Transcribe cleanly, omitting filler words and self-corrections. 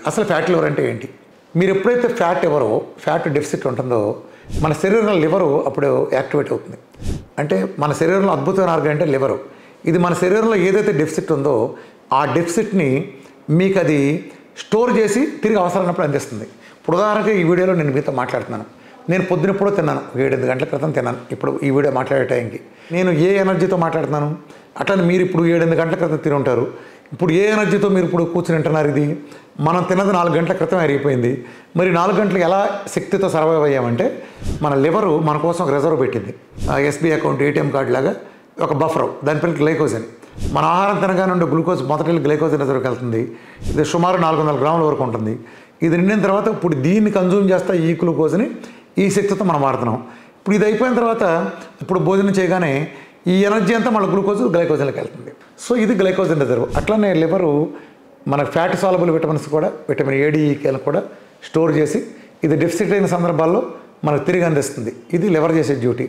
అసలు fat liver అంటే ఏంటి? మీరు ఎప్పుడైతే ఫ్యాట్ డెఫిసిట్ ఉంటుందో మన శరీరంలో లివరు అప్పుడు యాక్టివేట్ అవుతుంది. అంటే మన శరీరంలో అద్భుతమైన ఆర్గన్ అంటే లివరు. ఇది మన శరీరంలో ఏదైతే డెఫిసిట్ ఉందో ఆ డెఫిసిట్ని మీకు అది స్టోర్ చేసి తిరిగి అవసరమైనప్పుడు అందిస్తుంది. ఇప్పుడు ఉదాహరణకి ఈ వీడియోలో నేను మీతో మాట్లాడుతున్నాను. నేను పొద్దునెప్పుడో తిన్నాను, 7-8 గంటల క్రితం తిన్నాను. ఇప్పుడు ఈ వీడియో మాట్లాడే టైంకి నేను ఏ ఎనర్జీతో మాట్లాడుతున్నాను? అట్లనే మీరు ఇప్పుడు 7-8 గంటల క్రితం తిని ఉంటారు. ఇప్పుడు ఏ ఎనర్జీతో మీరు ఇప్పుడు కూర్చుని ఉంటున్నారు? ఇది మనం తిన్నది 4 గంటల క్రితం అయిపోయింది. మరి 4 గంటలు ఎలా శక్తితో సర్వైవ్ అయ్యామంటే మన లివరు మన కోసం ఒక రిజర్వ్ పెట్టింది. ఎస్బీఐ అకౌంట్, ఏటీఎం కార్డు లాగా ఒక బఫర్, దాని పేరు గ్లైకోజన్. మన ఆహారం తినగానే ఉండే గ్లూకోజ్ మొదటి గ్లైకోజన్ రిజర్వ్కి వెళ్తుంది. ఇది సుమారు 400 గ్రాముల వరకు ఉంటుంది. ఇది నిండిన తర్వాత ఇప్పుడు దీన్ని కన్జ్యూమ్ చేస్తా ఈ గ్లూకోజ్ని ఈ శక్తితో మనం వాడుతున్నాం. ఇప్పుడు ఇది అయిపోయిన తర్వాత ఇప్పుడు భోజనం చేయగానే ఈ ఎనర్జీ అంతా మన గ్లైకోజన్కి వెళ్తుంది. సో ఇది గ్లైకోజన్ రిజర్వ్. అట్లనే లివరు మన ఫ్యాట్ సాల్యుబుల్ విటమిన్స్ కూడా, విటమిన్ ఏడీఈకేలను కూడా స్టోర్ చేసి ఇది డెఫిసిట్ అయిన సందర్భాల్లో మనకు తిరిగి అందిస్తుంది. ఇది లివర్ చేసే డ్యూటీ.